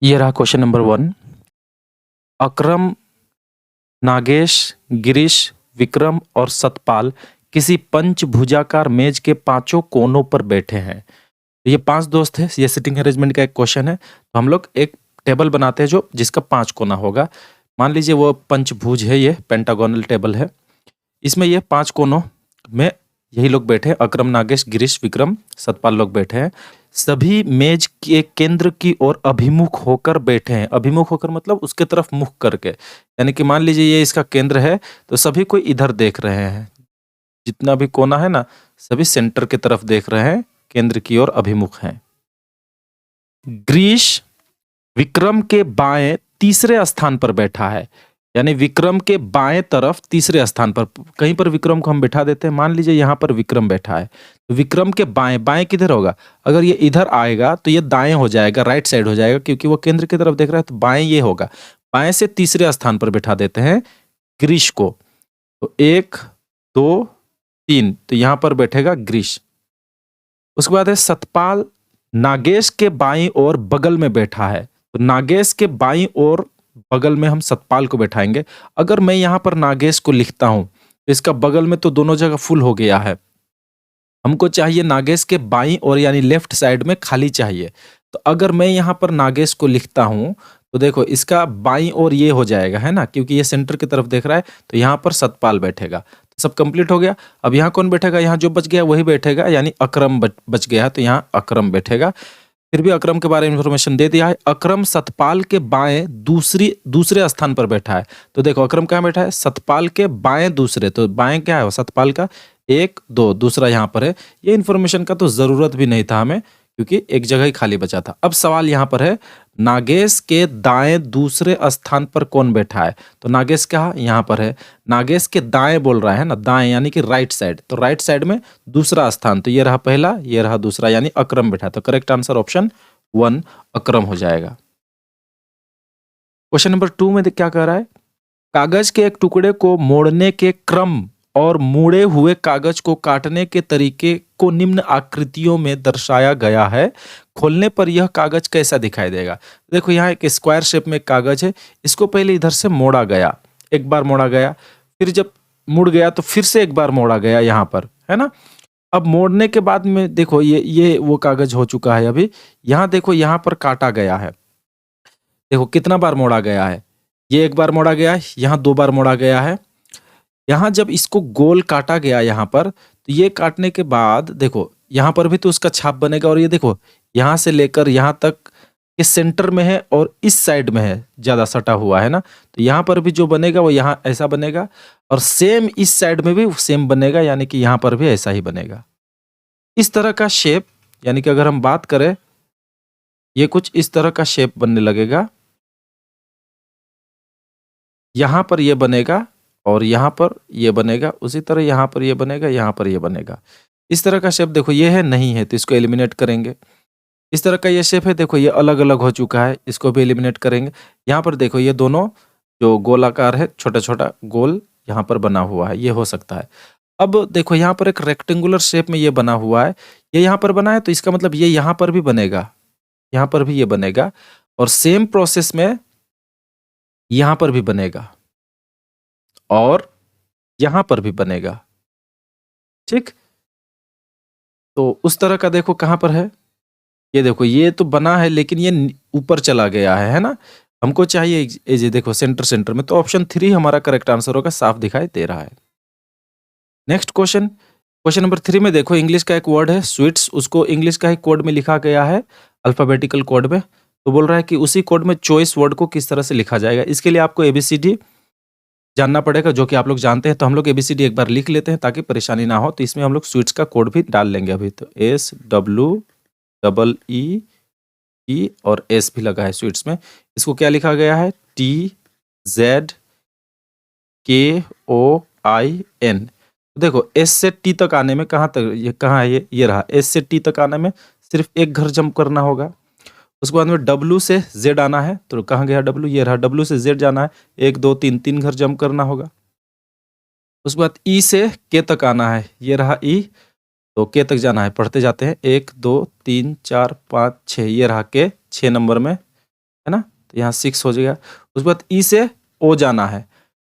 ये रहा question number 1। अकरम, नागेश, गिरीश, विक्रम और सतपाल किसी पंचभुजाकार मेज के पांचों कोनों पर बैठे हैं। तो ये 5 दोस्त हैं। ये सिटिंग अरेंजमेंट का एक क्वेश्चन है। तो हम लोग एक टेबल बनाते हैं जो जिसका 5 कोना होगा। मान लीजिए वो पंचभुज है, ये पेंटागोनल टेबल है। इसमें ये 5 कोनों में यही लोग बैठे हैं। अकरम, नागेश, गिरीश, विक्रम, सतपाल लोग बैठे हैं। सभी मेज के केंद्र की ओर अभिमुख होकर बैठे हैं। अभिमुख होकर मतलब उसके तरफ मुख करके, यानी कि मान लीजिए ये इसका केंद्र है तो सभी कोई इधर देख रहे हैं। जितना भी कोना है ना, सभी सेंटर की तरफ देख रहे हैं, केंद्र की ओर अभिमुख हैं। गिरीश विक्रम के बाएं तीसरे स्थान पर बैठा है, यानी विक्रम के बाएं तरफ तीसरे स्थान पर। कहीं पर विक्रम को हम बैठा देते हैं। मान लीजिए यहां पर विक्रम बैठा है तो विक्रम के बाएं, बाएं किधर होगा? अगर ये इधर आएगा तो ये दाएं हो जाएगा, राइट साइड हो जाएगा, क्योंकि वो केंद्र की तरफ देख रहा है। तो बाएं ये होगा। बाएं से तीसरे स्थान पर बैठा देते हैं गिरीश को। तो 1 2 3, तो यहां पर बैठेगा गिरीश। उसके बाद है सतपाल, नागेश के बाईं ओर बगल में बैठा है। तो नागेश के बाईं ओर बगल में हम सतपाल को बैठाएंगे। अगर मैं यहां पर नागेश को लिखता हूं तो इसका बगल में तो दोनों जगह फुल हो गया है। हमको चाहिए नागेश के बाईं ओर, यानी लेफ्ट साइड में खाली चाहिए। तो अगर मैं यहां पर नागेश को लिखता हूं तो देखो इसका बाईं ओर ये हो जाएगा, है ना, क्योंकि ये सेंटर की तरफ देख रहा है। तो यहां पर सतपाल बैठेगा। तो सब कंप्लीट हो गया। अब यहां कौन बैठेगा? यहां जो बच गया वही बैठेगा, यानी अकरम बच गया है। तो यहां अकरम बैठेगा। फिर भी अकरम के बारे में इंफॉर्मेशन दे दिया है। अकरम सतपाल के बाएं दूसरे स्थान पर बैठा है। तो देखो अकरम कहाँ बैठा है? सतपाल के बाएं दूसरे। तो बाएं क्या है? सतपाल का 1 2, दूसरा यहाँ पर है। ये इंफॉर्मेशन का तो जरूरत भी नहीं था हमें, क्योंकि एक जगह ही खाली बचा था। अब सवाल यहाँ पर है, नागेश के दाएं दूसरे स्थान पर कौन बैठा है? तो नागेश कहाँ? यहाँ पर है। नागेश के दाएं बोल रहा है ना, दाएं यानी कि राइट साइड। तो राइट साइड में दूसरा स्थान, तो ये रहा पहला, ये रहा दूसरा, यानी अकरम बैठा। तो करेक्ट आंसर ऑप्शन 1 अकरम हो जाएगा। क्वेश्चन नंबर 2 में क्या कह रहा है? कागज के एक टुकड़े को मोड़ने के क्रम और मुड़े हुए कागज को काटने के तरीके को निम्न आकृतियों में दर्शाया गया है। खोलने पर यह कागज कैसा दिखाई देगा? देखो यहाँ एक स्क्वायर शेप में कागज है। इसको पहले इधर से मोड़ा गया, एक बार मोड़ा गया, फिर जब मुड़ गया तो फिर से एक बार मोड़ा गया, यहाँ पर है ना। अब मोड़ने के बाद में देखो ये वो कागज हो चुका है। अभी यहाँ देखो, यहाँ पर काटा गया है। देखो कितना बार मोड़ा गया है। ये एक बार मोड़ा गया है, यहाँ 2 बार मोड़ा गया है। यहाँ जब इसको गोल काटा गया यहाँ पर, तो ये काटने के बाद देखो यहाँ पर भी तो उसका छाप बनेगा। और ये देखो यहाँ से लेकर यहाँ तक ये सेंटर में है और इस साइड में है, ज्यादा सटा हुआ है ना। तो यहाँ पर भी जो बनेगा वो यहाँ ऐसा बनेगा, और सेम इस साइड में भी सेम बनेगा, यानी कि यहाँ पर भी ऐसा ही बनेगा। इस तरह का शेप, यानी कि अगर हम बात करें, ये कुछ इस तरह का शेप बनने लगेगा। यहाँ पर ये बनेगा और यहाँ पर ये बनेगा। उसी तरह यहाँ पर ये बनेगा, यहाँ पर ये बनेगा। इस तरह का शेप देखो ये है, नहीं है तो इसको एलिमिनेट करेंगे। इस तरह का ये शेप है, देखो ये अलग अलग हो चुका है, इसको भी एलिमिनेट करेंगे। यहाँ पर देखो ये दोनों जो गोलाकार है, छोटा छोटा गोल यहाँ पर बना हुआ है, ये हो सकता है। अब देखो यहाँ पर एक रेक्टेंगुलर शेप में ये बना हुआ है, ये यहाँ पर बना है, तो इसका मतलब ये यहाँ पर भी बनेगा, यहाँ पर भी ये बनेगा, और सेम प्रोसेस में यहाँ पर भी बनेगा और यहां पर भी बनेगा। ठीक, तो उस तरह का देखो कहां पर है, ये देखो ये तो बना है लेकिन ये ऊपर चला गया है ना। हमको चाहिए ये देखो सेंटर में। तो ऑप्शन 3 हमारा करेक्ट आंसर होगा, साफ दिखाई दे रहा है। नेक्स्ट क्वेश्चन, क्वेश्चन नंबर 3 में देखो इंग्लिश का एक वर्ड है स्वीट्स, उसको इंग्लिश का ही कोड में लिखा गया है, अल्फाबेटिकल कोड में। तो बोल रहा है कि उसी कोड में चॉइस वर्ड को किस तरह से लिखा जाएगा। इसके लिए आपको ABCD जानना पड़ेगा, जो कि आप लोग जानते हैं। तो हम लोग ABCD एक बार लिख लेते हैं ताकि परेशानी ना हो। तो इसमें हम लोग स्वीट्स का कोड भी डाल लेंगे अभी। तो SWEET और S भी लगा है स्वीट्स में। इसको क्या लिखा गया है? TZKOIN। तो देखो S से T तक आने में कहाँ तक, ये कहाँ है, ये रहा। S से T तक आने में सिर्फ एक घर जंप करना होगा। उसके बाद में W से Z आना है, तो कहाँ गया W? ये रहा। W से Z जाना है, 1 2 3, 3 घर जंप करना होगा। उसके बाद E से K तक आना है, ये रहा E, तो K तक जाना है। पढ़ते जाते हैं, 1 2 3 4 5 6, ये रहा K 6 नंबर में। है ना, तो यहाँ 6 हो जाएगा। उसके बाद ई से ओ जाना है,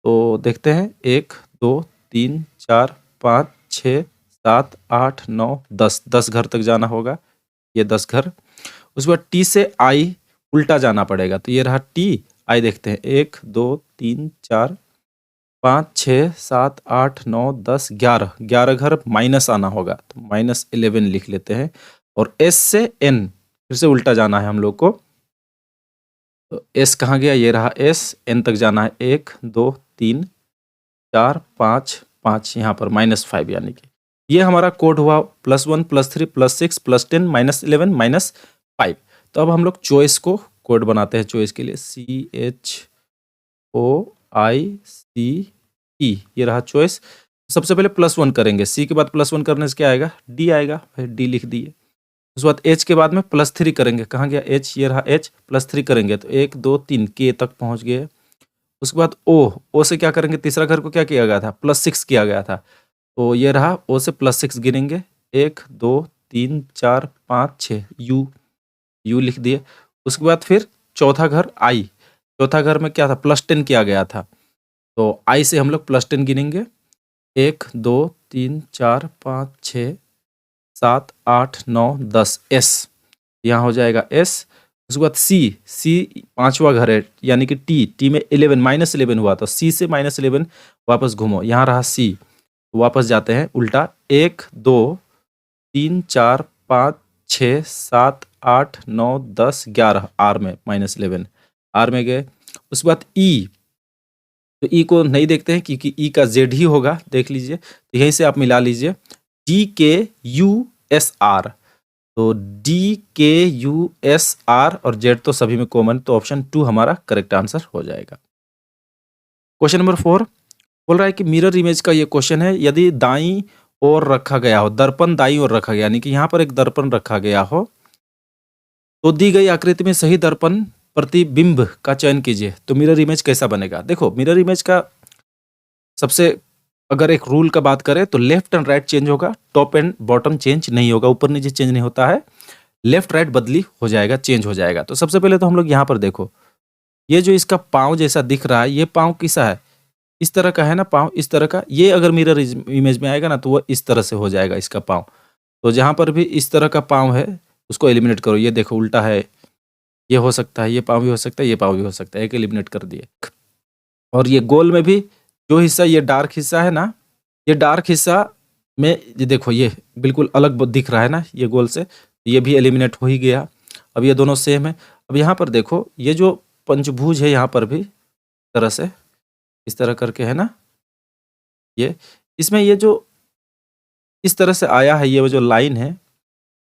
तो देखते हैं 1 2 3 4 5 6 7 8 9 10 घर तक जाना होगा, ये 10 घर। उसके बाद टी से आई उल्टा जाना पड़ेगा, तो ये रहा टी आई, देखते हैं 1 2 3 4 5 6 7 8 9 10 11 घर माइनस आना होगा, तो -11 लिख लेते हैं। और एस से एन फिर से उल्टा जाना है हम लोग को, तो एस कहाँ गया, ये रहा एस, एन तक जाना है 1 2 3 4 5 5, यहाँ पर -5, यानी कि ये हमारा कोड हुआ +1 +3 +6 +10 -11 -5। तो अब हम लोग चॉइस को कोड बनाते हैं, चॉइस के लिए CHOICE, ये रहा चॉइस। सबसे पहले +1 करेंगे, सी के बाद +1 करने से क्या आएगा, डी आएगा, फिर डी लिख दिए। उसके बाद एच के बाद में +3 करेंगे, कहाँ गया एच, ये रहा एच, +3 करेंगे तो 1 2 3 के तक पहुंच गए। उसके बाद ओ से क्या करेंगे, तीसरा घर को क्या किया गया था, +6 किया गया था, तो ये रहा ओ से +6 गिनेंगे, 1 2 3 4 5 6, यू लिख दिए। उसके बाद फिर चौथा घर आई, चौथा घर में क्या था, +10 किया गया था, तो आई से हम लोग +10 गिनेंगे, 1 2 3 4 5 6 7 8 9 10, एस यहाँ हो जाएगा एस। उसके बाद सी पांचवा घर है, यानी कि टी में 11 -11 हुआ, तो सी से -11 वापस घूमो, यहाँ रहा सी, वापस जाते हैं उल्टा, 1 2 3 4 5 6 7 8 9 10 11, आर में -11, आर में गए। उसके बाद ई, तो ई को नहीं देखते हैं क्योंकि ई का जेड ही होगा, देख लीजिए, तो यहीं से आप मिला लीजिए, DKUSR, तो DKUSR और जेड तो सभी में कॉमन, तो ऑप्शन 2 हमारा करेक्ट आंसर हो जाएगा। क्वेश्चन नंबर 4 बोल रहा है कि मिरर इमेज का ये क्वेश्चन है, यदि दाईं ओर रखा गया हो, दर्पण दाईं ओर रखा गया, यानी कि यहाँ पर एक दर्पण रखा गया हो, तो दी गई आकृति में सही दर्पण प्रतिबिंब का चयन कीजिए, तो मिरर इमेज कैसा बनेगा। देखो मिरर इमेज का सबसे अगर एक रूल का बात करें तो लेफ्ट एंड राइट चेंज होगा, टॉप एंड बॉटम चेंज नहीं होगा, ऊपर नीचे चेंज नहीं होता है, लेफ्ट राइट बदली हो जाएगा, चेंज हो जाएगा। तो सबसे पहले तो हम लोग यहाँ पर देखो, ये जो इसका पाँव जैसा दिख रहा है, ये पाँव किसा है, इस तरह का है ना, पाँव इस तरह का, ये अगर मिरर इमेज में आएगा ना तो वो इस तरह से हो जाएगा इसका पाँव। तो जहाँ पर भी इस तरह का पाँव है उसको एलिमिनेट करो, ये देखो उल्टा है, ये हो सकता है, ये पाँव भी हो सकता है, ये पाँव भी हो सकता है, एक एलिमिनेट कर दिए। और ये गोल में भी जो हिस्सा, ये डार्क हिस्सा है ना, ये डार्क हिस्सा में ये देखो ये बिल्कुल अलग दिख रहा है ना ये गोल से, ये भी एलिमिनेट हो ही गया। अब ये दोनों सेम है। अब यहाँ पर देखो ये जो पंचभुज है, यहाँ पर भी तरह से इस तरह करके है ना, ये इसमें ये जो इस तरह से आया है, ये जो लाइन है,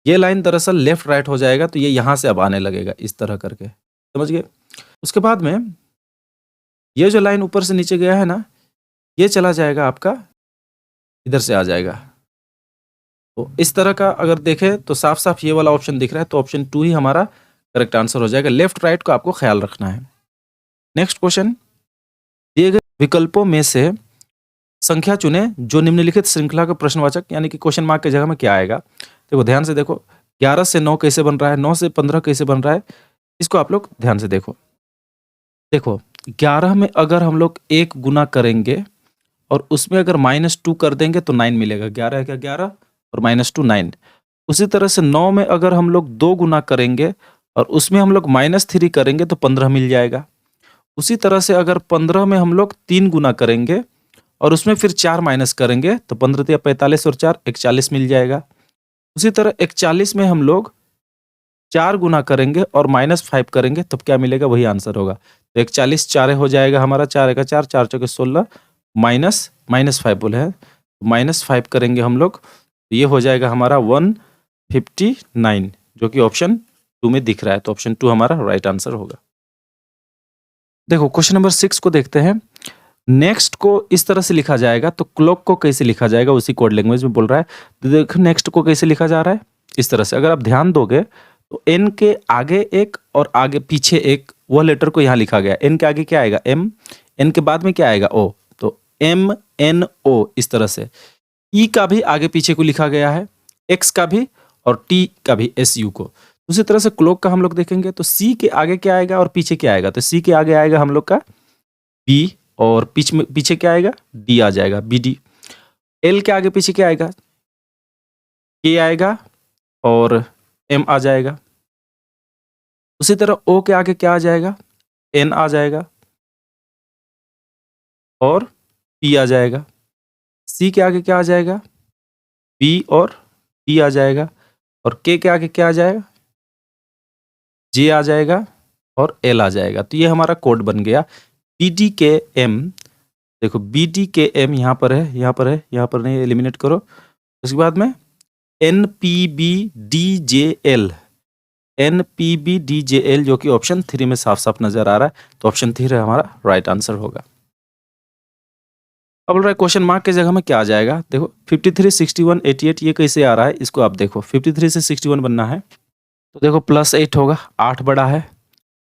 ये लाइन दरअसल लेफ्ट राइट हो जाएगा, तो ये यहाँ से अब आने लगेगा इस तरह करके, समझ गए। उसके बाद में ये जो लाइन ऊपर से नीचे गया है ना, ये चला जाएगा आपका इधर से आ जाएगा। तो इस तरह का अगर देखें तो साफ साफ ये वाला ऑप्शन दिख रहा है, तो ऑप्शन 2 ही हमारा करेक्ट आंसर हो जाएगा। लेफ्ट राइट को आपको ख्याल रखना है। नेक्स्ट क्वेश्चन, दिए गए विकल्पों में से संख्या चुने जो निम्नलिखित श्रृंखला का प्रश्नवाचक, यानी कि क्वेश्चन मार्क की जगह में क्या आएगा। देखो ध्यान से देखो, 11 से 9 कैसे बन रहा है, 9 से 15 कैसे बन रहा है, इसको आप लोग ध्यान से देखो। देखो 11 में अगर हम लोग 1 गुना करेंगे और उसमें अगर -2 कर देंगे तो 9 मिलेगा, 11 है क्या 11 और -2 9। उसी तरह से 9 में अगर हम लोग 2 गुना करेंगे और उसमें हम लोग -3 करेंगे तो 15 मिल जाएगा। उसी तरह से अगर 15 में हम लोग 3 गुना करेंगे और उसमें फिर 4 माइनस करेंगे तो 15 या 45 और 4 41 मिल जाएगा। उसी तरह 41 में हम लोग 4 गुना करेंगे और -5 करेंगे तब क्या मिलेगा, वही आंसर होगा। तो 41 4 हो जाएगा हमारा, 4 का 4, 4 चौके 16, -5 बोले हैं, -5 करेंगे हम लोग, तो ये हो जाएगा हमारा 159, जो कि ऑप्शन 2 में दिख रहा है, तो ऑप्शन 2 हमारा राइट आंसर होगा। देखो क्वेश्चन नंबर 6 को देखते हैं। नेक्स्ट को इस तरह से लिखा जाएगा, तो क्लॉक को कैसे लिखा जाएगा, उसी कोड लैंग्वेज में बोल रहा है। तो देखो नेक्स्ट को कैसे लिखा जा रहा है, इस तरह से। अगर आप ध्यान दोगे तो एन के आगे एक और आगे पीछे एक, वह लेटर को यहाँ लिखा गया। एन के आगे क्या आएगा एम, एन के बाद में क्या आएगा ओ, तो MNO इस तरह से। ई का भी आगे पीछे को लिखा गया है, एक्स का भी और टी का भी SU को। उसी तरह से क्लॉक का हम लोग देखेंगे तो सी के आगे क्या आएगा और पीछे क्या आएगा, तो सी के आगे आएगा हम लोग का बी और पीछे क्या आएगा, डी आ जाएगा, बी डी। एल के आगे पीछे क्या आएगा, के आएगा और एम आ जाएगा। उसी तरह ओ के आगे क्या आ जाएगा, एन आ जाएगा और पी आ जाएगा। सी के आगे क्या आ जाएगा, बी और टी आ जाएगा और के आगे क्या आ जाएगा, जे आ जाएगा और एल आ जाएगा। तो ये हमारा कोड बन गया बी डी के एम। देखो बी डी के एम यहाँ पर है, यहाँ पर है, यहाँ पर नहीं, एलिमिनेट करो। उसके बाद में N P B D J L, N P B D J L जो कि ऑप्शन 3 में साफ साफ नजर आ रहा है, तो ऑप्शन 3 हमारा राइट आंसर होगा। अब बोल रहा है क्वेश्चन मार्क के जगह में क्या आ जाएगा, देखो 53, 61, 88 ये कैसे आ रहा है, इसको आप देखो 53 से 61 बनना है तो देखो +8 होगा, 8 बड़ा है।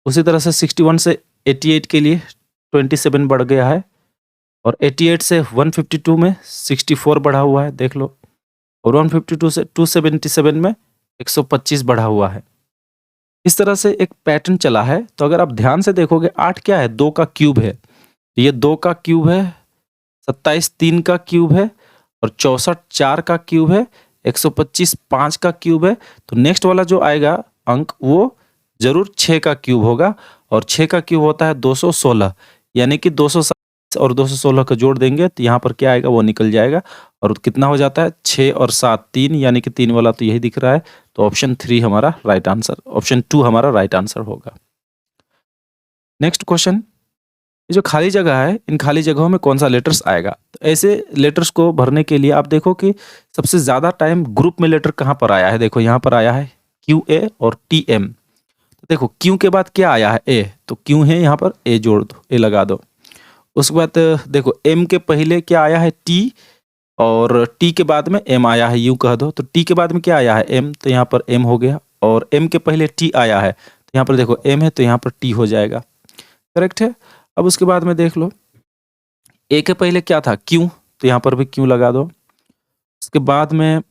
उसी तरह से 61 से 88 के लिए 27 बढ़ गया है और 88 से 152 में 64 बढ़ा हुआ है, देख लो। और 152 से 277 में 125 बढ़ा हुआ है। इस तरह से एक पैटर्न चला है। तो अगर आप ध्यान से देखोगे 8 क्या है, 2 का क्यूब है, ये 2 का क्यूब है, 27 3 का क्यूब है और 64 4 का क्यूब है, 125 5 का क्यूब है। तो नेक्स्ट वाला जो आएगा अंक वो जरूर 6 का क्यूब होगा और 6 का क्यूब होता है 216, यानी कि 207 और 216 का जोड़ देंगे तो यहाँ पर क्या आएगा वो निकल जाएगा और कितना हो जाता है 6 और 7 3, यानी कि 3 वाला तो यही दिख रहा है। तो ऑप्शन 3 हमारा राइट आंसर, ऑप्शन 2 हमारा राइट आंसर होगा। नेक्स्ट क्वेश्चन, ये जो खाली जगह है इन खाली जगहों में कौन सा लेटर्स आएगा। तो ऐसे लेटर्स को भरने के लिए आप देखो कि सबसे ज्यादा टाइम ग्रुप में लेटर कहाँ पर आया है, देखो यहाँ पर आया है QA और TM। तो देखो Q के बाद क्या आया है A, तो Q है यहाँ पर A जोड़ दो, A लगा दो। उसके बाद देखो M के पहले क्या आया है T और T के बाद में M आया है, यूं कह दो। तो T के बाद में क्या आया है M, तो यहाँ पर M हो गया और M के पहले T आया है तो यहाँ पर देखो M है तो यहाँ पर T हो जाएगा, करेक्ट है। अब उसके बाद में देख लो A के पहले क्या था Q, तो यहाँ पर भी Q लगा दो। उसके बाद में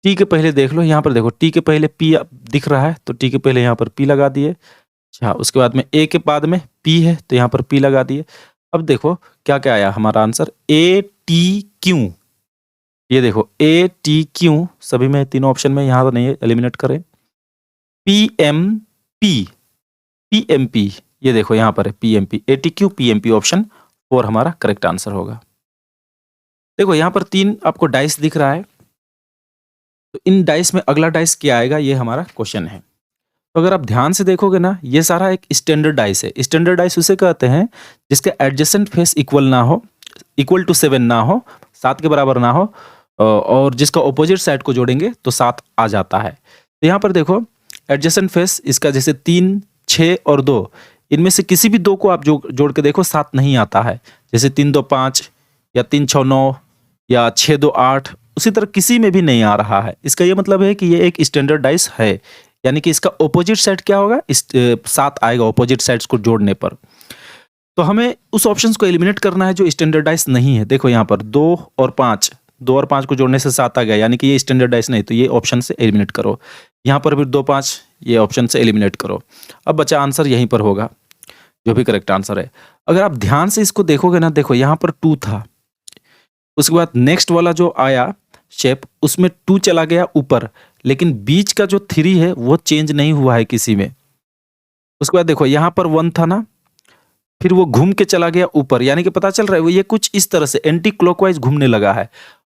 T के पहले देख लो, यहाँ पर देखो T के पहले P दिख रहा है तो T के पहले यहाँ पर P लगा दिए। अच्छा, उसके बाद में A के बाद में P है तो यहाँ पर P लगा दिए। अब देखो क्या क्या आया हमारा आंसर, ATQ। ये देखो ATQ सभी में, तीनों ऑप्शन में, यहाँ तो नहीं है, एलिमिनेट करें। PMP, PMP ये देखो यहाँ पर है PMP, ATQ PMP, ऑप्शन 4 हमारा करेक्ट आंसर होगा। देखो यहाँ पर 3 आपको डाइस दिख रहा है, तो इन डाइस में अगला डाइस क्या आएगा ये हमारा क्वेश्चन है। तो अगर आप ध्यान से देखोगे ना, ये सारा एक स्टैंडर्ड डाइस है। स्टैंडर्ड डाइस उसे कहते हैं जिसके एडजेसेंट फेस इक्वल ना हो, इक्वल टू 7 ना हो, 7 के बराबर ना हो, और जिसका ऑपोजिट साइड को जोड़ेंगे तो 7 आ जाता है। तो यहाँ पर देखो एडजेसेंट फेस इसका जैसे 3, 6 और 2, इनमें से किसी भी 2 को आप जोड़ के देखो 7 नहीं आता है। जैसे 3 2 5 या 3 6 9 या 6 2 8, उसी तरह किसी में भी नहीं आ रहा है। इसका ये मतलब है कि ये एक स्टैंडर्ड डाइस है, यानी कि इसका ऑपोजिट साइड क्या होगा, 7 आएगा ऑपोजिट साइड्स को जोड़ने पर। तो हमें उस ऑप्शंस को एलिमिनेट करना है जो स्टैंडर्डाइज नहीं है। देखो यहाँ पर 2 और 5 को जोड़ने से 7 आ गया, यानी कि ये स्टैंडर्डाइज नहीं, तो ये ऑप्शन से एलिमिनेट करो। यहाँ पर भी 2 5, ये ऑप्शन से एलिमिनेट करो। अब बचा आंसर यहीं पर होगा जो भी करेक्ट आंसर है। अगर आप ध्यान से इसको देखोगे ना, देखो यहाँ पर 2 था, उसके बाद नेक्स्ट वाला जो आया शेप उसमें 2 चला गया ऊपर, लेकिन बीच का जो 3 है वो चेंज नहीं हुआ है किसी में। उसके बाद देखो यहाँ पर 1 था ना, फिर वो घूम के चला गया ऊपर, यानी कि पता चल रहा है वो ये कुछ इस तरह से एंटी क्लॉकवाइज घूमने लगा है।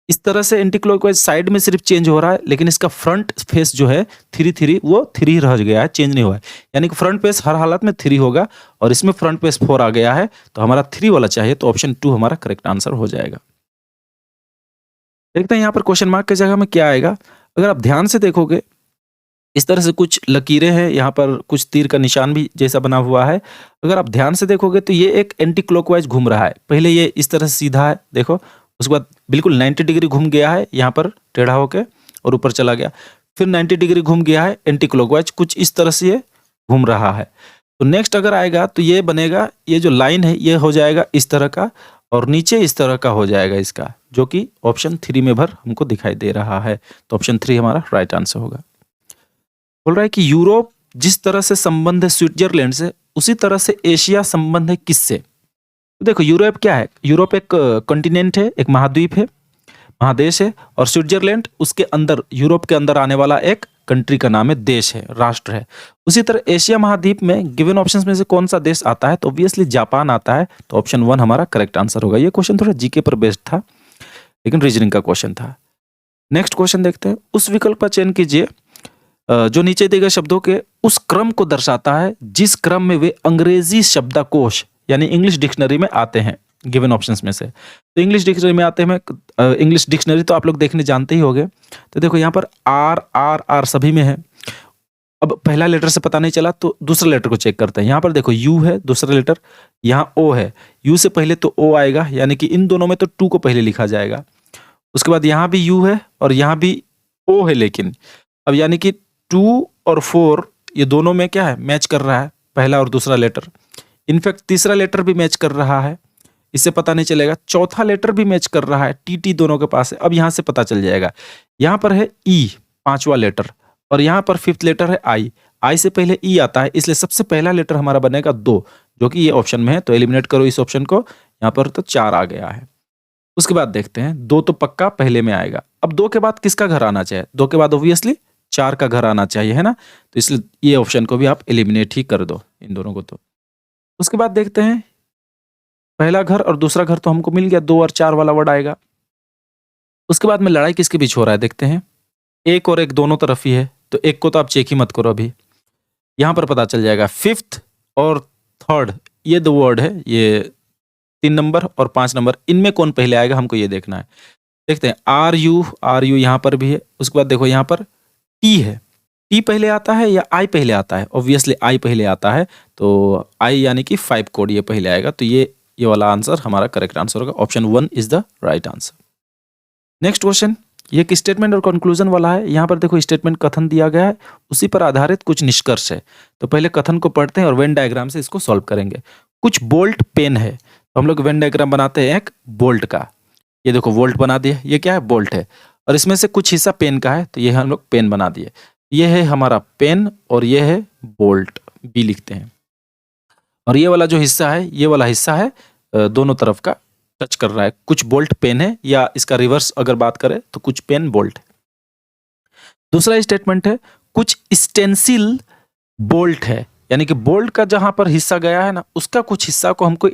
इस तरह से एंटी क्लॉकवाइज साइड में सिर्फ चेंज हो रहा है, लेकिन इसका फ्रंट फेस जो है 3 वो 3 रह गया है, चेंज नहीं हुआ है। यानी कि फ्रंट फेस हर हालत में 3 होगा और इसमें फ्रंट फेस 4 आ गया है, तो हमारा 3 वाला चाहिए, तो ऑप्शन 2 हमारा करेक्ट आंसर हो जाएगा। देखते हैं यहाँ पर क्वेश्चन मार्क की जगह में क्या आएगा। अगर आप ध्यान से देखोगे इस तरह से कुछ लकीरें हैं, यहाँ पर कुछ तीर का निशान भी जैसा बना हुआ है। अगर आप ध्यान से देखोगे तो ये एक एंटी क्लॉकवाइज घूम रहा है। पहले ये इस तरह से सीधा है, देखो, उसके बाद बिल्कुल 90 डिग्री घूम गया है यहाँ पर टेढ़ा होके और ऊपर चला गया, फिर 90 डिग्री घूम गया है एंटी क्लॉकवाइज, कुछ इस तरह से ये घूम रहा है। तो नेक्स्ट अगर आएगा तो ये बनेगा, ये जो लाइन है ये हो जाएगा इस तरह का और नीचे इस तरह का हो जाएगा इसका, जो कि ऑप्शन 3 में भर हमको दिखाई दे रहा है। तो ऑप्शन 3 हमारा राइट आंसर होगा। बोल रहा है कि यूरोप जिस तरह से संबंध है स्विट्जरलैंड से, उसी तरह से एशिया संबंध है किससे? तो देखो यूरोप क्या है? यूरोप एक कॉन्टिनेंट है, एक महाद्वीप है, महादेश है, और स्विट्जरलैंड उसके अंदर, यूरोप के अंदर आने वाला एक कंट्री का नाम है, देश है, राष्ट्र है। उसी तरह एशिया महाद्वीप में गिवन ऑप्शंस में से कौन सा देश आता है? तो ऑब्वियसली जापान आता है, तो ऑप्शन 1 हमारा करेक्ट आंसर होगा। ये क्वेश्चन थोड़ा जीके पर बेस्ड था, लेकिन रीजनिंग का क्वेश्चन था। नेक्स्ट क्वेश्चन देखते हैं। उस विकल्प का चयन कीजिए जो नीचे दिए गए शब्दों के उस क्रम को दर्शाता है जिस क्रम में वे अंग्रेजी शब्दकोश यानी इंग्लिश डिक्शनरी में आते हैं, गिवन ऑप्शंस में से। तो इंग्लिश डिक्शनरी में आते हैं, इंग्लिश डिक्शनरी तो आप लोग देखने जानते ही होंगे। तो देखो यहाँ पर आर आर आर सभी में है। अब पहला लेटर से पता नहीं चला तो दूसरा लेटर को चेक करते हैं। यहाँ पर देखो यू है, दूसरा लेटर, यहाँ ओ है, यू से पहले तो ओ आएगा, यानी कि इन दोनों में तो 2 को पहले लिखा जाएगा। उसके बाद यहाँ भी यू है और यहाँ भी ओ है, लेकिन अब यानी कि 2 और 4 ये दोनों में क्या है, मैच कर रहा है, पहला और दूसरा लेटर। इनफैक्ट तीसरा लेटर भी मैच कर रहा है, इससे पता नहीं चलेगा। चौथा लेटर भी मैच कर रहा है, टी टी दोनों के पास है। अब यहाँ से पता चल जाएगा। यहाँ पर है ई, 5वां लेटर, और यहाँ पर 5th लेटर है आई। आई से पहले ई आता है, इसलिए सबसे पहला लेटर हमारा बनेगा 2, जो कि ये ऑप्शन में है। तो एलिमिनेट करो इस ऑप्शन को, यहाँ पर तो 4 आ गया है। उसके बाद देखते हैं, 2 तो पक्का पहले में आएगा। अब 2 के बाद किसका घर आना चाहिए? 2 के बाद ऑब्वियसली 4 का घर आना चाहिए, है ना। तो इसलिए ये ऑप्शन को भी आप एलिमिनेट ही कर दो, इन दोनों को। तो उसके बाद देखते हैं, पहला घर और दूसरा घर तो हमको मिल गया, 2 और 4 वाला वर्ड आएगा। उसके बाद में लड़ाई किसके बीच हो रहा है देखते हैं। 1 और 1 दोनों तरफ ही है, तो 1 को तो आप चेक ही मत करो अभी, यहाँ पर पता चल जाएगा। 5th और 3rd ये 2 वर्ड है, ये 3 नंबर और 5 नंबर, इनमें कौन पहले आएगा हमको ये देखना है। देखते हैं, आर यू यहाँ पर भी है। उसके बाद देखो यहाँ पर टी है, टी पहले आता है या आई पहले आता है? ऑब्वियसली आई पहले आता है, तो आई यानी कि 5 कोड ये पहले आएगा। तो ये वाला आंसर हमारा करेक्ट आंसर होगा। Option 1 is the right answer. Next question, ये एक स्टेटमेंट और कंक्लूजन वाला है। यहाँ पर देखो स्टेटमेंट कथन दिया गया है, उसी पर आधारित कुछ निष्कर्ष है। तो पहले कथन को पढ़ते हैं और वेन डायग्राम से इसको सॉल्व करेंगे। कुछ बोल्ट पेन है, तो हम लोग वेन डायग्राम बनाते हैं एक बोल्ट का। ये देखो वोल्ट बना दिए, ये क्या है, बोल्ट है। और इसमें से कुछ हिस्सा पेन का है, तो ये हम लोग पेन बना दिए। ये है हमारा पेन और ये है बोल्ट, बी लिखते हैं। और ये वाला जो हिस्सा है, ये वाला हिस्सा है दोनों तरफ का टच कर रहा है। कुछ बोल्ट पेन है, या इसका रिवर्स अगर बात करें तो कुछ पेन बोल्ट है। दूसरा स्टेटमेंट है, कुछ स्टेंसिल बोल्ट है, यानी कि बोल्ट का जहां पर हिस्सा गया है ना, उसका कुछ हिस्सा को हमको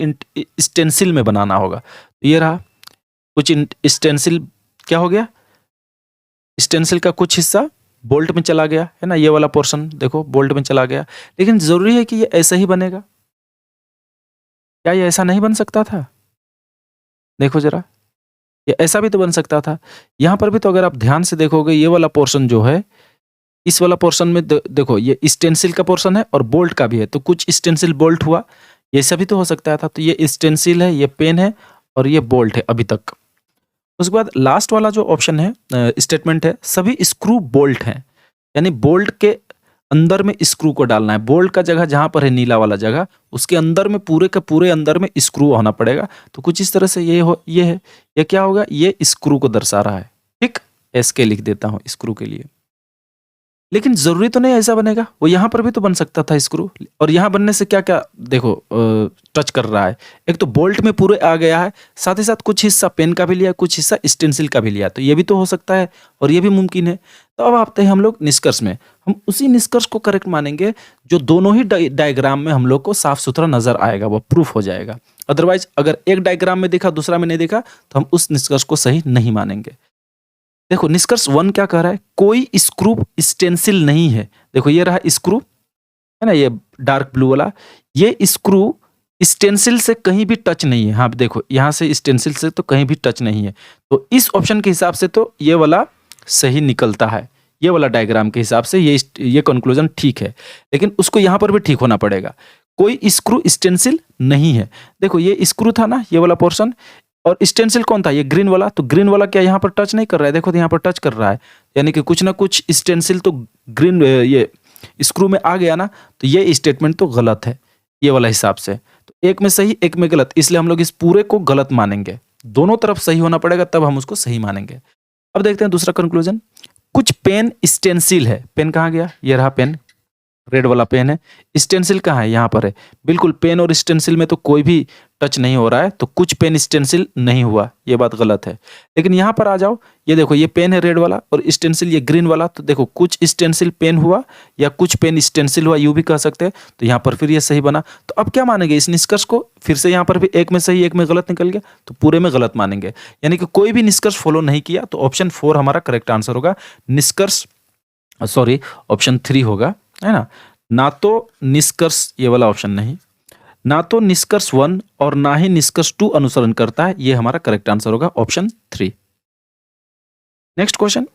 स्टेंसिल में बनाना होगा। ये रहा कुछ स्टेंसिल, क्या हो गया, स्टेंसिल का कुछ हिस्सा बोल्ट में चला गया, है ना। ये वाला पोर्शन देखो बोल्ट में चला गया, लेकिन जरूरी है कि ये ऐसा ही बनेगा? क्या ये ऐसा नहीं बन सकता था? देखो जरा, ये ऐसा भी तो बन सकता था। यहां पर भी तो अगर आप ध्यान से देखोगे, ये वाला पोर्शन जो है, इस वाला पोर्शन में देखो ये स्टेंसिल का पोर्शन है और बोल्ट का भी है, तो कुछ स्टेंसिल बोल्ट हुआ, ये ऐसा भी तो हो सकता था। तो ये स्टेंसिल है, ये पेन है और ये बोल्ट है अभी तक। उसके बाद लास्ट वाला जो ऑप्शन है, स्टेटमेंट है, सभी स्क्रू बोल्ट हैं, यानी बोल्ट के अंदर में स्क्रू को डालना है। बोल्ट का जगह जहां पर है नीला वाला जगह, उसके अंदर में पूरे के पूरे अंदर में स्क्रू होना पड़ेगा। तो कुछ इस तरह से ये है, ये क्या होगा, ये स्क्रू को दर्शा रहा है। ठीक, एस के लिख देता हूं स्क्रू के लिए। लेकिन जरूरी तो नहीं ऐसा बनेगा, वो यहां पर भी तो बन सकता था स्क्रू। और यहां बनने से क्या क्या देखो टच कर रहा है, एक तो बोल्ट में पूरे आ गया है, साथ ही साथ कुछ हिस्सा पेन का भी लिया, कुछ हिस्सा स्टेंसिल का भी लिया, तो ये भी तो हो सकता है और ये भी मुमकिन है। तो अब आते हैं हम लोग निष्कर्ष में। हम उसी निष्कर्ष को करेक्ट मानेंगे जो दोनों ही डायग्राम में हम लोग को साफ सुथरा नजर आएगा, वो प्रूफ हो जाएगा। अदरवाइज अगर एक डायग्राम में देखा दूसरा में नहीं देखा, तो हम उस निष्कर्ष को सही नहीं मानेंगे। देखो निष्कर्ष 1 क्या कह रहा है, कोई स्क्रू स्टेंसिल नहीं है। देखो ये रहा स्क्रू, है ना, ये डार्क ब्लू वाला, ये स्क्रू स्टेंसिल से कहीं भी टच नहीं है। हाँ देखो यहाँ से स्टेंसिल से तो कहीं भी टच नहीं है। तो इस ऑप्शन के हिसाब से तो ये वाला सही निकलता है, ये वाला डायग्राम के हिसाब से ये कंक्लूजन ठीक है। लेकिन उसको यहाँ पर भी ठीक होना पड़ेगा, कोई स्क्रू स्टेंसिल नहीं है। देखो ये स्क्रू था ना, ये वाला पोर्शन, और स्टेंसिल कौन था, ये ग्रीन वाला। तो ग्रीन वाला क्या यहाँ पर टच नहीं कर रहा है, देखो तो यहाँ पर टच कर रहा है, यानी कि कुछ ना कुछ स्टेंसिल तो ग्रीन ये स्क्रू में आ गया ना। तो ये स्टेटमेंट तो गलत है ये वाला हिसाब से। तो एक में सही एक में गलत, इसलिए हम लोग इस पूरे को गलत मानेंगे। दोनों तरफ सही होना पड़ेगा, तब हम उसको सही मानेंगे। अब देखते हैं दूसरा कंक्लूजन, कुछ पेन स्टेंसिल है। पेन कहाँ गया? ये रहा पेन, रेड वाला पेन है। स्टेंसिल कहाँ है? यहाँ पर है। बिल्कुल पेन और स्टेंसिल में तो कोई भी टच नहीं हो रहा है, तो कुछ पेन स्टेंसिल नहीं हुआ, ये बात गलत है। लेकिन यहाँ पर आ जाओ, ये देखो ये पेन है रेड वाला और स्टेंसिल ये ग्रीन वाला, तो देखो कुछ स्टेंसिल पेन हुआ या कुछ पेन स्टेंसिल हुआ, यूं भी कह सकते हैं। तो यहाँ पर फिर ये सही बना। तो अब क्या मानेंगे इस निष्कर्ष को? फिर से यहाँ पर भी एक में सही एक में गलत निकल गया, तो पूरे में गलत मानेंगे। यानी कि कोई भी निष्कर्ष फॉलो नहीं किया, तो ऑप्शन 4 हमारा करेक्ट आंसर होगा। निष्कर्ष सॉरी ऑप्शन 3 होगा, है ना तो निष्कर्ष, ये वाला ऑप्शन नहीं, ना तो निष्कर्ष 1 और ना ही निष्कर्ष 2 अनुसरण करता है, ये हमारा करेक्ट आंसर होगा ऑप्शन 3। नेक्स्ट क्वेश्चन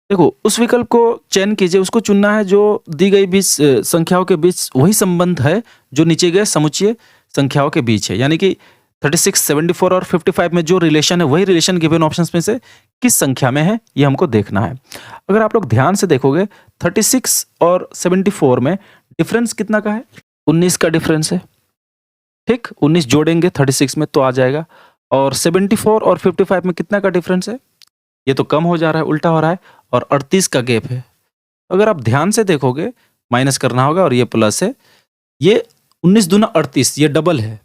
देखो, उस विकल्प को चयन कीजिए, उसको चुनना है जो दी गई 20 संख्याओं के बीच वही संबंध है जो नीचे गए समुच्चय संख्याओं के बीच है। यानी कि 36, 74 और 55 में जो रिलेशन है वही रिलेशन गिवन ऑप्शंस में से किस संख्या में है, ये हमको देखना है। अगर आप लोग ध्यान से देखोगे 36 और 74 में डिफरेंस कितना का है? 19 का डिफरेंस है। ठीक, 19 जोड़ेंगे 36 में तो आ जाएगा। और 74 और 55 में कितना का डिफरेंस है? ये तो कम हो जा रहा है, उल्टा हो रहा है, और 38 का गैप है। अगर आप ध्यान से देखोगे माइनस करना होगा और ये प्लस है। ये 19 दूना 38, ये डबल है।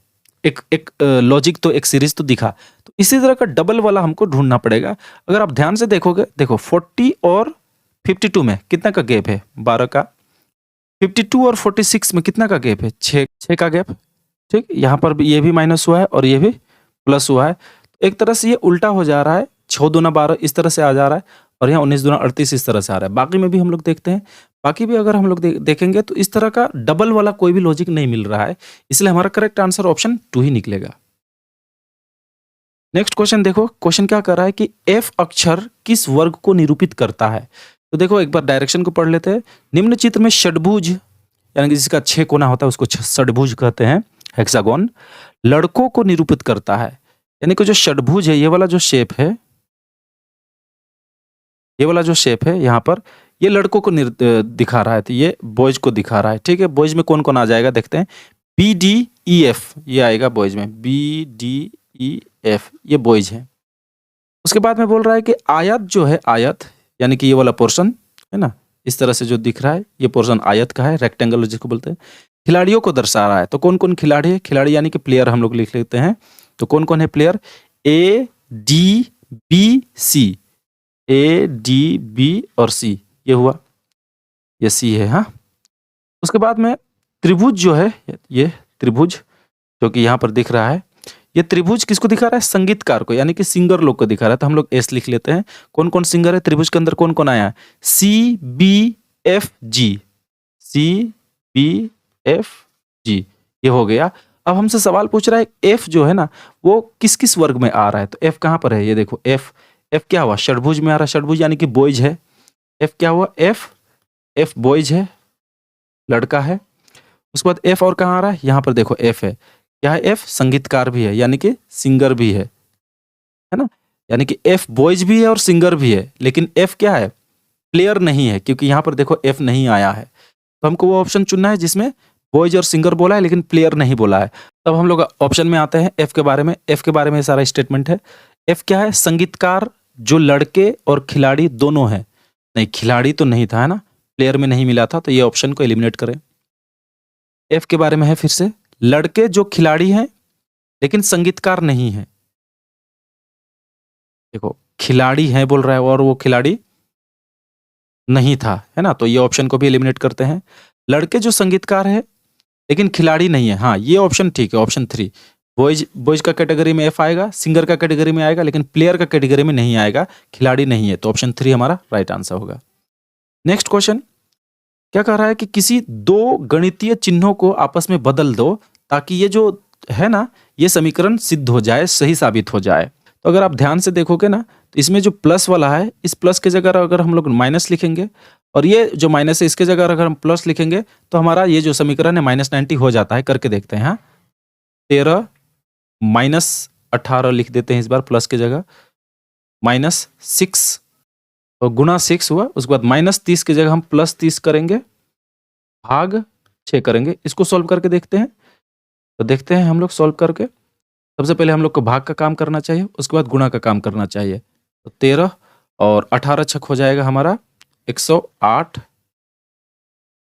एक लॉजिक तो एक सीरीज तो दिखा, तो इसी तरह का डबल वाला हमको ढूंढना पड़ेगा। अगर आप ध्यान से देखोगे, देखो 40 और 52 में कितना का गैप है? 12 का। 52 और 46 में कितना का गैप है? 6 का गैप। ठीक, यहाँ पर भी ये भी माइनस हुआ है और ये भी प्लस हुआ है। एक तरह से ये उल्टा हो जा रहा है, 6 दूना 12 इस तरह से आ जा रहा है, और यहाँ 19 दूना 38 इस तरह से आ रहा है। बाकी में भी हम लोग देखते हैं, बाकी भी अगर हम लोग देखेंगे तो इस तरह का डबल वाला कोई भी लॉजिक नहीं मिल रहा है, इसलिए हमारा करेक्ट आंसर ऑप्शन 2 ही निकलेगा। नेक्स्ट क्वेश्चन देखो, क्वेश्चन क्या कर रहा है कि एफ अक्षर किस वर्ग को निरूपित करता है। तो देखो एक बार डायरेक्शन को पढ़ लेते हैं। निम्न चित्र में षड्भुज, यानी कि जिसका 6 कोना होता है उसको षड्भुज कहते हैं, हेक्सागोन, लड़कों को निरूपित करता है। यानी कि जो षड्भुज है, ये वाला जो शेप है, ये वाला जो शेप है यहाँ पर, ये लड़कों को दिखा रहा है, तो ये बॉयज को दिखा रहा है। ठीक है, बॉयज में कौन कौन आ जाएगा देखते हैं। BDEF ये आएगा बॉयज में, BDEF ये बॉयज है। उसके बाद में बोल रहा है कि आयत जो है, आयत यानी कि ये वाला पोर्शन है ना, इस तरह से जो दिख रहा है, ये पोर्शन आयत का है, रेक्टेंगल जिसको बोलते हैं। खिलाड़ियों को दर्शा रहा है, तो कौन कौन खिलाड़ी है? खिलाड़ी यानी कि प्लेयर हम लोग लिख लेते हैं। तो कौन कौन है प्लेयर? ADBC, ADB और C, ये हुआ, ये C है। हाँ, उसके बाद में त्रिभुज जो है, ये त्रिभुज जो कि यहाँ पर दिख रहा है, ये त्रिभुज किसको दिखा रहा है? संगीतकार को, यानी कि सिंगर लोग को दिखा रहा है। तो हम लोग S लिख लेते हैं। कौन कौन सिंगर है त्रिभुज के अंदर? कौन कौन आया? CBFG, CBFG, ये हो गया। अब हमसे सवाल पूछ रहा है F जो है ना, वो किस किस वर्ग में आ रहा है। तो F कहाँ पर है? ये देखो F क्या हुआ? षड्भुज में आ रहा है। षड्भुज यानी कि बॉयज है। F क्या हुआ? F बॉयज है, लड़का है। उसके बाद F और कहाँ आ रहा है? यहाँ पर देखो F है। क्या है? F संगीतकार भी है, यानी कि सिंगर भी है ना। यानी कि F बॉयज भी है और सिंगर भी है, लेकिन F क्या है? प्लेयर नहीं है, क्योंकि यहाँ पर देखो F नहीं आया है। तो हमको वो ऑप्शन चुनना है जिसमें बॉयज और सिंगर बोला है लेकिन प्लेयर नहीं बोला है। तब हम लोग ऑप्शन में आते हैं F के बारे में। F के बारे में सारा स्टेटमेंट है। F क्या है? संगीतकार जो लड़के और खिलाड़ी दोनों है। नहीं, खिलाड़ी तो नहीं था, है ना, प्लेयर में नहीं मिला था, तो ये ऑप्शन को एलिमिनेट करें। F के बारे में है फिर से, लड़के जो खिलाड़ी हैं लेकिन संगीतकार नहीं है। देखो खिलाड़ी है बोल रहा है और वो खिलाड़ी नहीं था, है ना, तो ये ऑप्शन को भी एलिमिनेट करते हैं। लड़के जो संगीतकार है लेकिन खिलाड़ी नहीं है, हाँ ये ऑप्शन ठीक है, ऑप्शन 3। बॉयज का कैटेगरी में F आएगा, सिंगर का कैटेगरी में आएगा, लेकिन प्लेयर का कैटेगरी में नहीं आएगा, खिलाड़ी नहीं है, तो ऑप्शन 3 हमारा राइट आंसर होगा। नेक्स्ट क्वेश्चन क्या कह रहा है कि किसी दो गणितीय चिन्हों को आपस में बदल दो ताकि ये जो है ना, ये समीकरण सिद्ध हो जाए, सही साबित हो जाए। तो अगर आप ध्यान से देखोगे ना, तो इसमें जो प्लस वाला है, इस प्लस के जगह अगर हम लोग माइनस लिखेंगे और ये जो माइनस है इसके जगह अगर हम प्लस लिखेंगे तो हमारा ये जो समीकरण है -90 हो जाता है। करके देखते हैं। हाँ, 13 -18 लिख देते हैं इस बार प्लस के जगह, -6 और गुना 6 हुआ। उसके बाद -30 की जगह हम +30 करेंगे, भाग 6 करेंगे। इसको सॉल्व करके देखते हैं। तो देखते हैं हम लोग सॉल्व करके। सबसे पहले हम लोग को भाग का काम करना चाहिए, उसके बाद गुणा का काम करना चाहिए। तो 13 और 18 छक हो जाएगा हमारा 108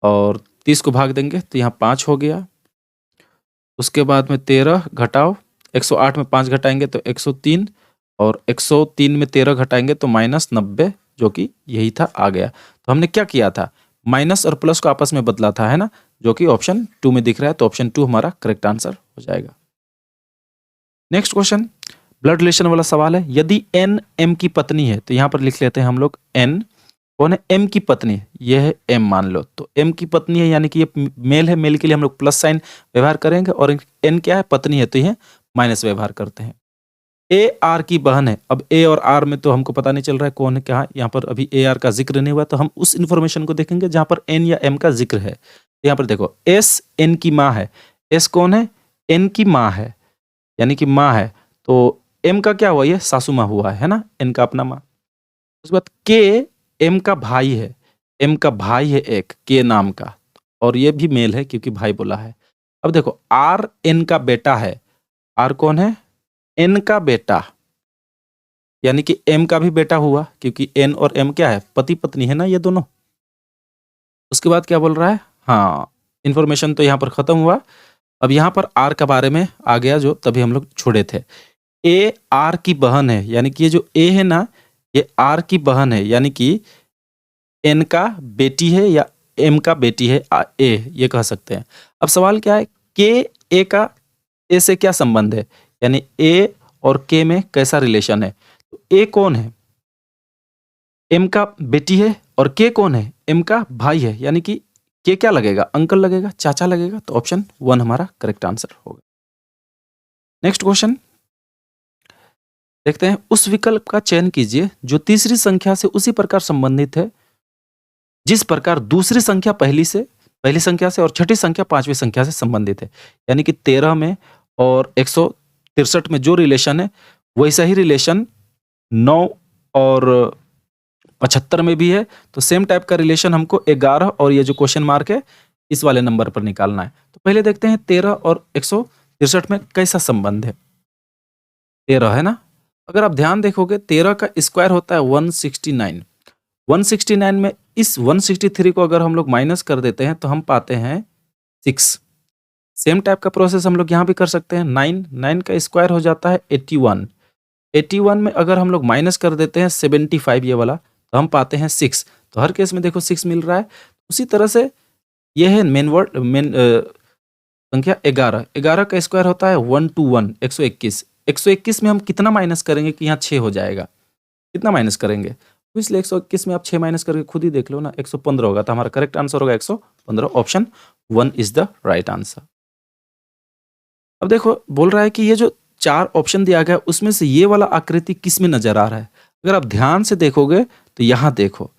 और 30 को भाग देंगे तो यहाँ 5 हो गया। उसके बाद में 13 घटाओ 108 में 5 घटाएंगे तो 103 और 103 में 13 घटाएंगे तो -90 जो कि यही था आ गया। तो हमने क्या किया था, माइनस और प्लस को आपस में बदला था, है ना, जो कि ऑप्शन 2 में दिख रहा है। तो ऑप्शन 2 हमारा करेक्ट आंसर हो जाएगा। नेक्स्ट क्वेश्चन ब्लड रिलेशन वाला सवाल है। यदि n m की पत्नी है तो यहाँ पर लिख लेते हैं हम लोग n कौन है, m की पत्नी, ये है m मान लो। तो m की पत्नी है यानी कि ये मेल है, मेल के लिए हम लोग प्लस साइन व्यवहार करेंगे और n क्या है, पत्नी है, तो ये माइनस व्यवहार करते हैं। a r की बहन है। अब a और r में तो हमको पता नहीं चल रहा है कौन है क्या, यहाँ पर अभी a r का जिक्र नहीं हुआ, तो हम उस इन्फॉर्मेशन को देखेंगे जहाँ पर n या m का जिक्र है। यहाँ पर देखो s n की माँ है, s कौन है, n की माँ है यानी कि माँ है, तो m का क्या हुआ, ये सासू माँ हुआ है ना, n का अपना माँ। उसके बाद k m का भाई है, m का भाई है एक k नाम का, और ये भी मेल है क्योंकि भाई बोला है। अब देखो r n का बेटा है, r कौन है, n का बेटा, यानी कि m का भी बेटा हुआ क्योंकि n और m क्या है, पति पत्नी है ना ये दोनों। उसके बाद क्या बोल रहा है, हाँ इंफॉर्मेशन तो यहाँ पर खत्म हुआ। अब यहाँ पर r का बारे में आ गया जो तभी हम लोग छोड़े थे। a r की बहन है, यानी कि ये जो a है ना ये r की बहन है, यानी कि n का बेटी है या m का बेटी है, a ये कह सकते हैं। अब सवाल क्या है, k a का a से क्या संबंध है, यानी a और k में कैसा रिलेशन है। तो a कौन है, m का बेटी है, और k कौन है, m का भाई है, यानी कि k क्या लगेगा, अंकल लगेगा, चाचा लगेगा। तो ऑप्शन 1 हमारा करेक्ट आंसर होगा। नेक्स्ट क्वेश्चन देखते हैं। उस विकल्प का चयन कीजिए जो तीसरी संख्या से उसी प्रकार संबंधित है जिस प्रकार दूसरी संख्या पहली संख्या से और छठी संख्या पांचवी संख्या से संबंधित है। यानी कि 13 में और 163 में जो रिलेशन है वैसा ही रिलेशन 9 और 75 में भी है। तो सेम टाइप का रिलेशन हमको 11 और ये जो क्वेश्चन मार्क है इस वाले नंबर पर निकालना है। तो पहले देखते हैं 13 और 163 में कैसा संबंध है। 13 है ना, अगर आप ध्यान देखोगे 13 का स्क्वायर होता है 169। 169 में इस 163 को अगर हम लोग माइनस कर देते हैं तो हम पाते हैं 6। सेम टाइप का प्रोसेस हम लोग यहाँ भी कर सकते हैं। 9 का स्क्वायर हो जाता है 81। 81 में अगर हम लोग माइनस कर देते हैं 75 ये वाला तो हम पाते हैं 6। तो हर केस में देखो 6 मिल रहा है। उसी तरह से ये है मेन संख्या 11। 11 का स्क्वायर होता है 121 121। 121 में हम कितना माइनस करेंगे कि यहाँ 6 हो जाएगा, कितना माइनस करेंगे, तो इसलिए 121 में आप 6 माइनस करके खुद ही देख लो ना, 115 होगा। तो हमारा करेक्ट आंसर होगा 115। Option 1 is the right answer. अब देखो बोल रहा है कि ये जो 4 ऑप्शन दिया गया उसमें से ये वाला आकृति किस में नजर आ रहा है। अगर आप ध्यान से देखोगे तो यहाँ देखो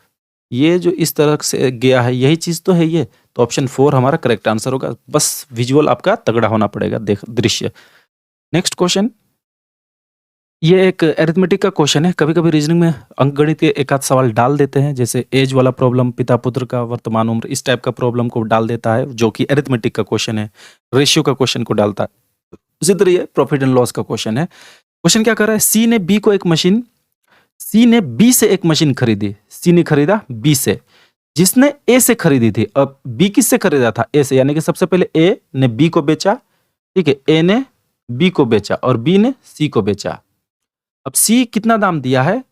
ये जो इस तरह से गया है यही चीज तो है ये। तो ऑप्शन 4 हमारा करेक्ट आंसर होगा। बस विजुअल आपका तगड़ा होना पड़ेगा, देख दृश्य। नेक्स्ट क्वेश्चन, ये एक अरिथमेटिक का क्वेश्चन है। कभी कभी रीजनिंग में अंकगणित के एक आध सवाल डाल देते हैं, जैसे एज वाला प्रॉब्लम, पिता पुत्र का वर्तमान उम्र, इस टाइप का प्रॉब्लम को डाल देता है जो कि अरिथमेटिक का क्वेश्चन है। रेशियो का क्वेश्चन को डालता है। उसी तरह ये प्रॉफिट एंड लॉस का क्वेश्चन है। क्वेश्चन क्या कर रहा है, सी ने बी से एक मशीन खरीदी। सी ने खरीदा बी से, जिसने ए से खरीदी थी। अब बी किससे खरीदा था, ए से, यानी कि सबसे पहले ए ने बी को बेचा, ठीक है, ए ने बी को बेचा और बी ने सी को बेचा। अब सी कितना दाम दिया है,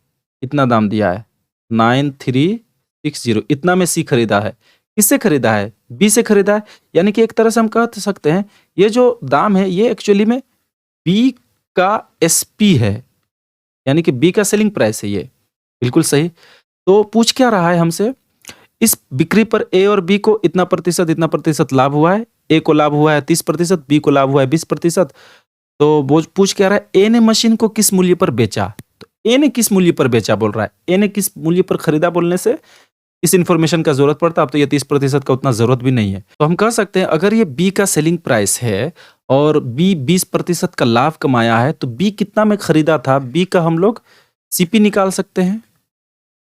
इतना दाम दिया है 9360, इतना में सी खरीदा है। किससे खरीदा है, बी से खरीदा है। यानी कि एक तरह से हम कह सकते हैं ये जो दाम है ये एक्चुअली में बी का एसपी है, यानी कि बी का सेलिंग प्राइस है ये। बिल्कुल सही। तो पूछ क्या रहा है हमसे, इस बिक्री पर ए और बी को इतना प्रतिशत लाभ हुआ है। ए को लाभ हुआ है 30%, बी को लाभ हुआ है 20%। तो वो पूछ क्या रहा है, ए ने मशीन को किस मूल्य पर बेचा। तो ए ने किस मूल्य पर बेचा बोल रहा है, ए ने किस मूल्य पर खरीदा बोलने से इस इंफॉर्मेशन का जरूरत पड़ता। अब तो ये 30% का उतना जरूरत भी नहीं है। तो हम कह सकते हैं अगर ये बी का सेलिंग प्राइस है और बी 20% का लाभ कमाया है तो बी कितना में खरीदा था, बी का हम लोग सीपी निकाल सकते हैं।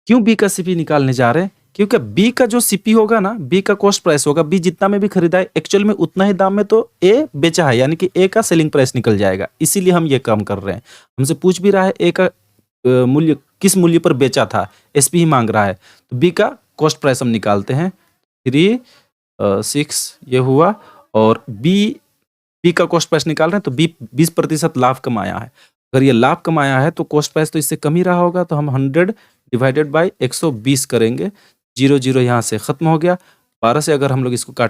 क्यों बी का सीपी निकालने जा रहे हैं, क्योंकि बी का जो सीपी होगा ना, बी का कॉस्ट प्राइस होगा, बी जितना में भी खरीदा है एक्चुअल में उतना ही दाम में तो ए बेचा है, यानी कि ए का सेलिंग प्राइस निकल जाएगा। इसीलिए हम ये काम कर रहे हैं। हमसे पूछ भी रहा है ए का मूल्य किस मूल्य पर बेचा था, एसपी ही मांग रहा है। तो बी का कॉस्ट प्राइस हम निकालते हैं, 3 6 ये हुआ, और बी का कॉस्ट प्राइस निकाल रहे हैं तो बी 20% लाभ कमाया है। अगर ये लाभ कमाया है तो कॉस्ट प्राइस तो इससे कम ही रहा होगा, तो हम 100 डिवाइडेड बाई 120 करेंगे। 0 0 यहाँ से खत्म हो गया। 12 से अगर हम लोग इसको काट